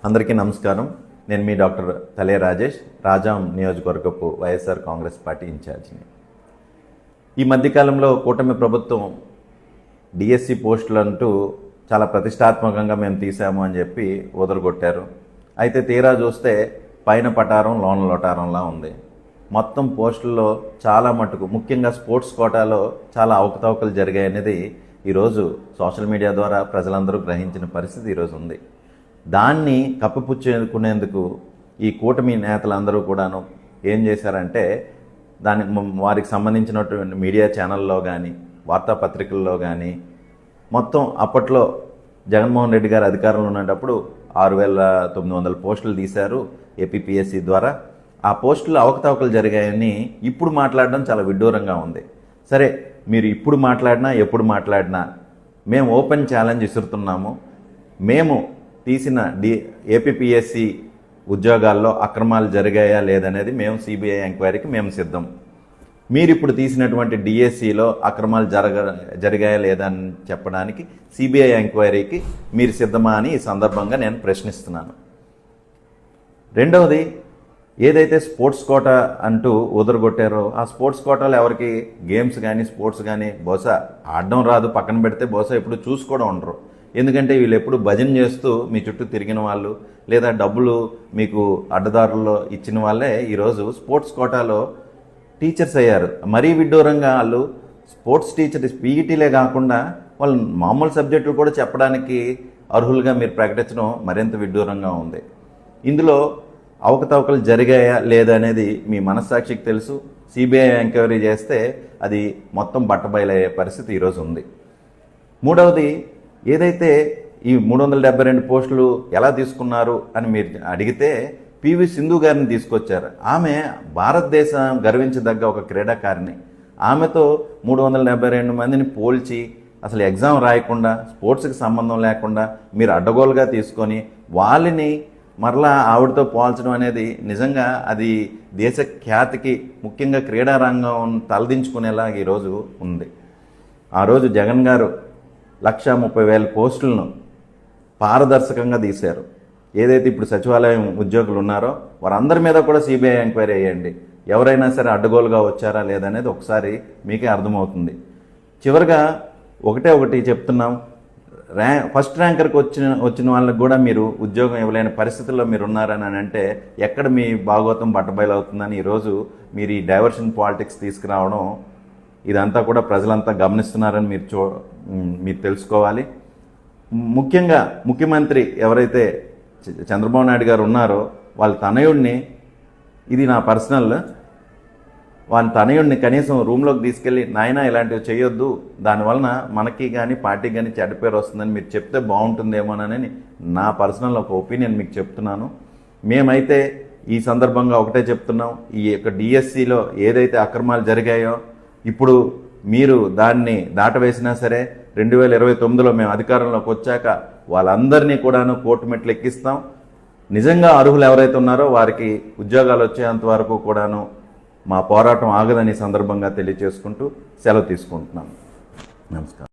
అందరికీ నమస్కారం. నేను మీ డాక్టర్ తలే రాజేష్, రాజాం నియోజకవర్గపు వైఎస్ఆర్ కాంగ్రెస్ పార్టీ ఇన్ఛార్జిని. ఈ మధ్యకాలంలో కూటమి ప్రభుత్వం డిఎస్సి పోస్టులు అంటూ చాలా ప్రతిష్టాత్మకంగా మేము తీసాము అని చెప్పి వదలగొట్టారు. అయితే తీరా చూస్తే పైన పటారం లోన లోటారంలా ఉంది. మొత్తం పోస్టుల్లో చాలా మటుకు ముఖ్యంగా స్పోర్ట్స్ కోటాలో చాలా అవకతవకలు జరిగాయనేది ఈరోజు సోషల్ మీడియా ద్వారా ప్రజలందరూ గ్రహించిన పరిస్థితి ఈరోజు ఉంది. దాన్ని కప్పిపుచ్చుకునేందుకు ఈ కూటమి నేతలందరూ కూడాను ఏం చేశారంటే వారికి సంబంధించినటువంటి మీడియా ఛానల్లో కానీ వార్తాపత్రికల్లో కానీ మొత్తం అప్పట్లో జగన్మోహన్ రెడ్డి గారు అధికారంలో ఉన్నప్పుడు 6,900 పోస్టులు తీశారు ఏపీపీఎస్సీ ద్వారా. ఆ పోస్టులు అవకతవకలు జరిగాయని ఇప్పుడు మాట్లాడడం చాలా విడ్డూరంగా ఉంది. సరే, మీరు ఇప్పుడు మాట్లాడినా ఎప్పుడు మాట్లాడినా మేము ఓపెన్ ఛాలెంజ్ ఇస్తున్నాము. మేము తీసిన ఏపీపీఎస్సీ ఉద్యోగాల్లో అక్రమాలు జరిగాయా లేదనేది మేము సిబిఐ ఎంక్వైరీకి మేము సిద్ధం. మీరు ఇప్పుడు తీసినటువంటి డిఎస్సిలో అక్రమాలు జరిగాయా లేదా అని చెప్పడానికి సిబిఐ ఎంక్వైరీకి మీరు సిద్ధమా అని ఈ సందర్భంగా నేను ప్రశ్నిస్తున్నాను. రెండవది, ఏదైతే స్పోర్ట్స్ కోటా అంటూ ఉదరగొట్టారో ఆ స్పోర్ట్స్ కోటాలో ఎవరికి గేమ్స్ కానీ స్పోర్ట్స్ కానీ బహుశా ఆడడం రాదు, పక్కన పెడితే బహుశా ఎప్పుడు చూసి కూడా ఉండరు. ఎందుకంటే వీళ్ళు ఎప్పుడు భజన చేస్తూ మీ చుట్టూ తిరిగిన వాళ్ళు లేదా డబ్బులు మీకు అడ్డదారుల్లో ఇచ్చిన వాళ్ళే ఈరోజు స్పోర్ట్స్ కోటాలో టీచర్స్ అయ్యారు. మరీ విడ్డూరంగా వాళ్ళు స్పోర్ట్స్ టీచర్ పీఈటీలే కాకుండా వాళ్ళు మామూలు సబ్జెక్టులు కూడా చెప్పడానికి అర్హులుగా మీరు ప్రకటించడం మరింత విడ్డూరంగా ఉంది. ఇందులో అవకతవకలు జరిగాయా లేదా అనేది మీ మనస్సాక్షికి తెలుసు. సిబిఐ ఎంక్వైరీ చేస్తే అది మొత్తం బట్టబయలయ్యే పరిస్థితి ఈరోజు ఉంది. మూడవది, ఏదైతే ఈ 372 పోస్టులు ఎలా తీసుకున్నారు అని మీరు అడిగితే పివి సింధు గారిని తీసుకొచ్చారు. ఆమె భారతదేశం గర్వించదగ్గ ఒక క్రీడాకారిణి. ఆమెతో 372 మందిని పోల్చి అసలు ఎగ్జామ్ రాయకుండా స్పోర్ట్స్కి సంబంధం లేకుండా మీరు అడ్డగోలుగా తీసుకొని వాళ్ళని మరలా ఆవిడతో పోల్చడం అనేది నిజంగా అది దేశ ఖ్యాతికి ముఖ్యంగా క్రీడా రంగం తలదించుకునేలా ఈరోజు ఉంది. ఆ రోజు జగన్ గారు 1,30,000 పోస్టులను పారదర్శకంగా తీశారు. ఏదైతే ఇప్పుడు సచివాలయం ఉద్యోగులు ఉన్నారో వారందరి మీద కూడా సిబిఐ ఎంక్వైరీ అయ్యండి. ఎవరైనా సరే అడ్డగోలుగా వచ్చారా లేదనేది ఒకసారి మీకే అర్థమవుతుంది. చివరిగా ఒకటి చెప్తున్నాం, ఫస్ట్ ర్యాంకర్కి వచ్చిన వాళ్ళకి కూడా మీరు ఉద్యోగం ఇవ్వలేని పరిస్థితుల్లో మీరు ఉన్నారని అంటే ఎక్కడ మీ భాగవతం బట్టబయలు అవుతుందని ఈరోజు మీరు ఈ డైవర్షన్ పాలిటిక్స్ తీసుకురావడం ఇదంతా కూడా ప్రజలంతా గమనిస్తున్నారని మీరు తెలుసుకోవాలి. ముఖ్యంగా ముఖ్యమంత్రి ఎవరైతే చంద్రబాబు నాయుడు గారు ఉన్నారో వాళ్ళ తనయుడిని, ఇది నా పర్సనల్, వాళ్ళ తనయుడిని కనీసం రూమ్లోకి తీసుకెళ్ళి నాయన ఇలాంటివి చేయొద్దు, దానివలన మనకి కానీ పార్టీకి కానీ చెడ్డ పేరు వస్తుందని మీరు చెప్తే బాగుంటుందేమోనని నా పర్సనల్ ఒక ఒపీనియన్ మీకు చెప్తున్నాను. మేమైతే ఈ సందర్భంగా ఒకటే చెప్తున్నాం, ఈ యొక్క డిఎస్సిలో ఏదైతే అక్రమాలు జరిగాయో ఇప్పుడు మీరు దాన్ని దాటవేసినా సరే 2029లో మేము అధికారంలోకి వచ్చాక వాళ్ళందరినీ కూడాను కోర్టు మెట్లు ఎక్కిస్తాం. నిజంగా అర్హులు ఎవరైతే ఉన్నారో వారికి ఉద్యోగాలు వచ్చేంత వరకు కూడాను మా పోరాటం ఆగదని సందర్భంగా తెలియజేసుకుంటూ సెలవు తీసుకుంటున్నాం. నమస్కారం.